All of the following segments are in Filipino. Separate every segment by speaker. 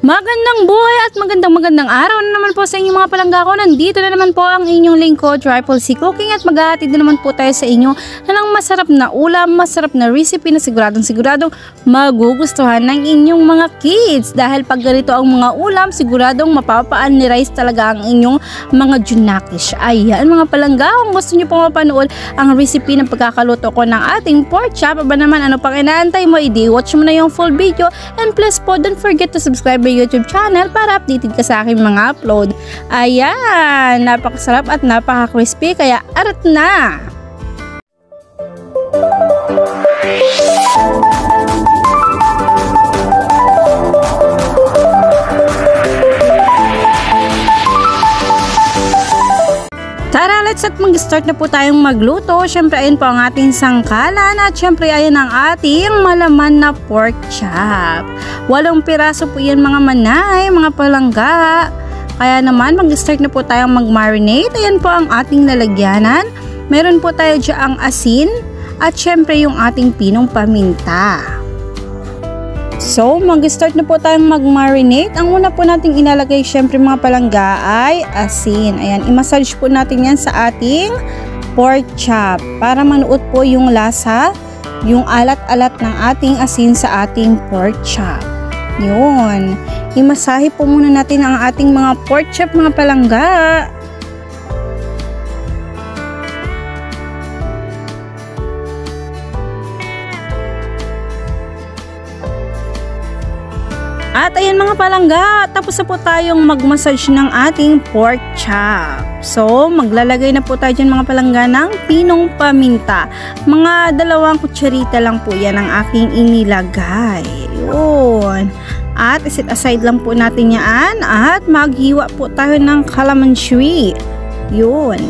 Speaker 1: Magandang buhay at magandang araw na naman po sa inyong mga palangga ko. Nandito na naman po ang inyong lingkod, Triple C Cooking, at maghahatid na naman po tayo sa inyo ng masarap na ulam, masarap na recipe na siguradong magugustuhan ng inyong mga kids. Dahil pag ganito ang mga ulam, siguradong mapapa-unrice talaga ang inyong mga junakish. Ayan mga palangga, kung gusto nyo po mapanood ang recipe ng pagkakaluto ko ng ating pork chop, aba naman ano pang inaantay mo, i-watch mo na yung full video, and plus po don't forget to subscribe my YouTube channel para updated ka sa aking mga upload. Ayan, napakasarap at napaka-crispy, kaya arat na! Tara, let's at mag-start na po tayong magluto. Syempre ayun po ang ating sangkalan at syempre ayun ang ating malaman na pork chop. 8 piraso po yan mga manay, mga palangga. Kaya naman mag-start na po tayong mag-marinate. Ayan po ang ating lalagyanan. Meron po tayo dyan ang asin at syempre yung ating pinong paminta. So, mag-start na po tayong mag-marinate. Ang una po nating ilalagay syempre mga palangga ay asin. Ayan, i-massage po natin yan sa ating pork chop para manuot po yung lasa, yung alat-alat ng ating asin sa ating pork chop. Yun. I-masahe po muna natin ang ating mga pork chop mga palangga. At ayan mga palangga, tapos na po tayong mag-massage ng ating pork chop. So, maglalagay na po tayo dyan mga palangga ng pinong paminta. Mga 2 kutsarita lang po yan ang aking inilagay. Yun. At iset aside lang po natin yan at maghiwa po tayo ng calamansi. Yun.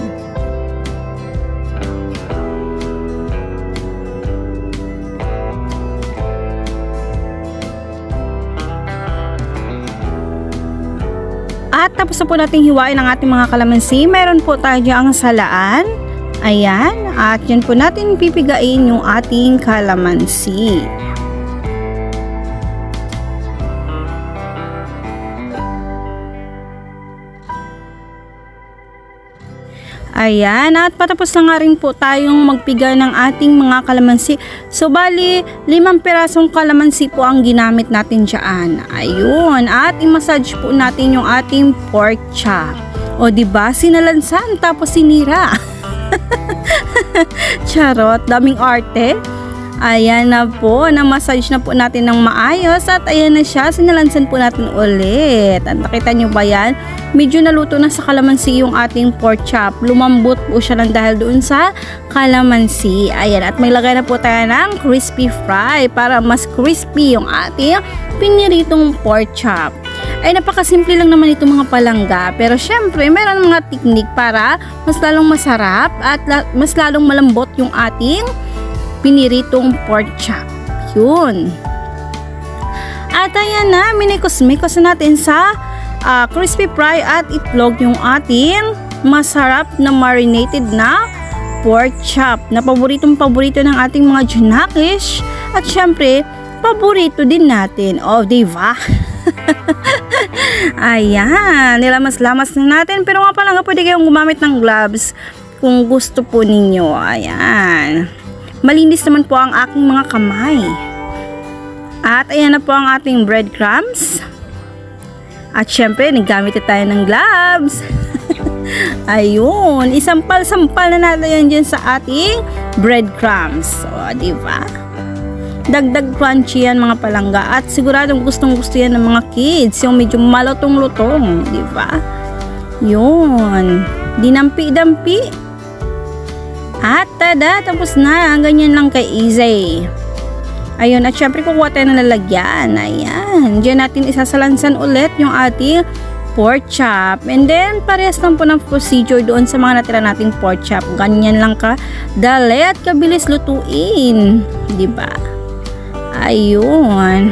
Speaker 1: At tapos na po natin hiwain ang ating mga kalamansi. Meron po tayo dyan ang salaan. Ayan. At yan po natin pipigain yung ating kalamansi. Ayan, at patapos na nga rin po tayong magpiga ng ating mga kalamansi. So, bali, 5 pirasong kalamansi po ang ginamit natin dyan. Ayun, at i-massage po natin yung ating pork chop. O, diba, sinalansan tapos sinira. Charot, daming arte. Ayan na po, na-massage na po natin ng maayos at ayan na siya, sinalansan po natin ulit. At nakita nyo ba yan? Medyo naluto na sa kalamansi yung ating pork chop. Lumambot po siya ng dahil doon sa kalamansi. Ayan, at may lagay na po tayo ng crispy fry para mas crispy yung ating piniritong pork chop. Ay napakasimple lang naman ito mga palangga, pero syempre meron mga teknik para mas lalong masarap at mas lalong malambot yung ating piniritong pork chop. Yun. At ayan na, minikos-mikos natin sa crispy fry at itlog yung ating masarap na marinated na pork chop na paborito ng ating mga junakish at syempre paborito din natin. Oh, diba? Ayan, nilamas-lamas na natin, pero nga pala nga pwede kayong gumamit ng gloves kung gusto po ninyo. Ayan, malinis naman po ang aking mga kamay. At ayan na po ang ating breadcrumbs. At syempre, naggamit na tayo ng gloves. Ayun, isampal-sampal na natin yan dyan sa ating breadcrumbs. O, diba? Dagdag crunchy yan mga palangga. At siguradong gustong-gusto yan ng mga kids. Yung medyo malutong-lutong, diba? Yun. Dinampi-dampi. At tada, tapos na. Ganyan lang kay easy. Ayun, at syempre kukuha tayo ng lalagyan. Ayan, diyan natin isasalansan ulit yung ating pork chop. And then, parehas lang po ng procedure doon sa mga natira nating pork chop. Ganyan lang ka dali at kabilis lutuin. Diba? Ayun.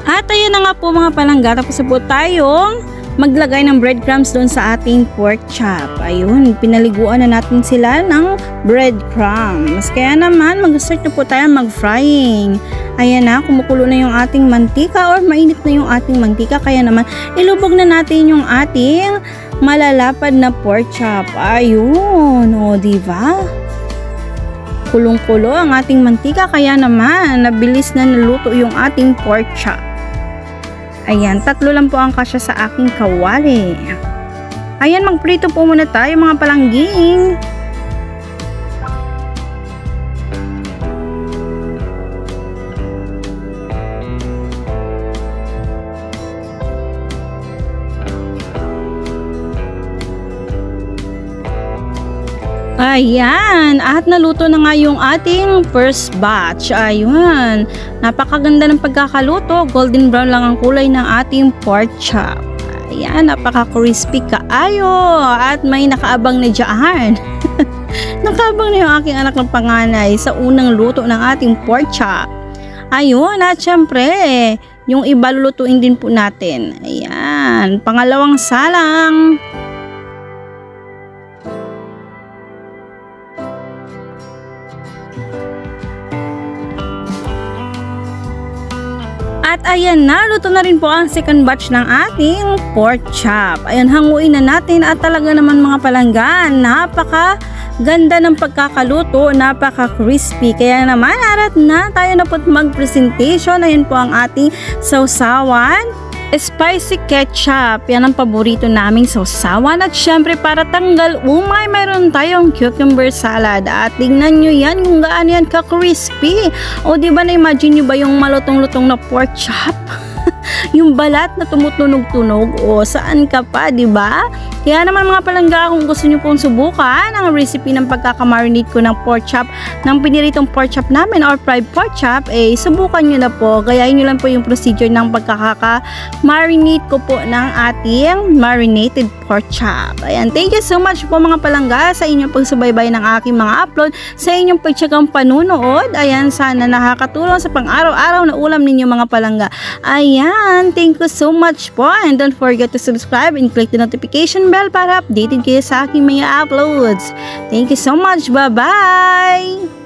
Speaker 1: At ayun na nga po mga palangga, tapos na po tayong maglagay ng breadcrumbs doon sa ating pork chop. Ayun, pinaliguan na natin sila ng breadcrumbs. Kaya naman, mag-start na po tayo mag-frying. Ayan na, kumukulo na yung ating mantika or mainit na yung ating mantika. Kaya naman, ilubog na natin yung ating malalapad na pork chop. Ayun, o diba? Kulong-kulo ang ating mantika. Kaya naman, nabilis na naluto yung ating pork chop. Ayan, 3 lang po ang kasya sa aking kawali. Ayan, magprito po muna tayo mga palangging. Ayan, at naluto na nga yung ating first batch. Ayun, napakaganda ng pagkakaluto. Golden brown lang ang kulay ng ating pork chop. Ayan, napaka-crispy kaayo. At may nakaabang na dyan. Nakaabang na yung aking anak ng panganay sa unang luto ng ating pork chop. Ayun, at syempre, yung iba lulutuin din po natin. Ayan, pangalawang salang. At ayan na, luto na rin po ang second batch ng ating pork chop. Ayan, hanguin na natin at talaga naman mga palangga, napaka ganda ng pagkakaluto, napaka crispy. Kaya naman, arat na tayo na po mag-presentation. Ayan po ang ating sausawan. Spicy ketchup, yan ang paborito naming sausawan. At syempre para tanggal umay, mayroon tayong cucumber salad. At tingnan nyo yan kung gaano yan ka-crispy. O diba na-imagine nyo ba yung malutong-lutong na pork chop? Yung balat na tumutunog-tunog, o saan ka pa, diba? Kaya naman mga palangga, kung gusto nyo pong subukan ang recipe ng pagkakamarinate ko ng pork chop, ng piniritong pork chop namin or fried pork chop, subukan nyo na po. Gayahin nyo lang po yung procedure ng pagkakamarinate ko po ng ating marinated pork chop. Ayan, thank you so much po mga palangga sa inyong pagsubaybay ng aking mga upload, sa inyong pagtsagang panunood. Ayan, sana nakakatulong sa pang-araw-araw na ulam ninyo mga palangga. Ayan, thank you so much po, and don't forget to subscribe and click the notification bell para updated kayo sa aking mga uploads. Thank you so much. Bye-bye!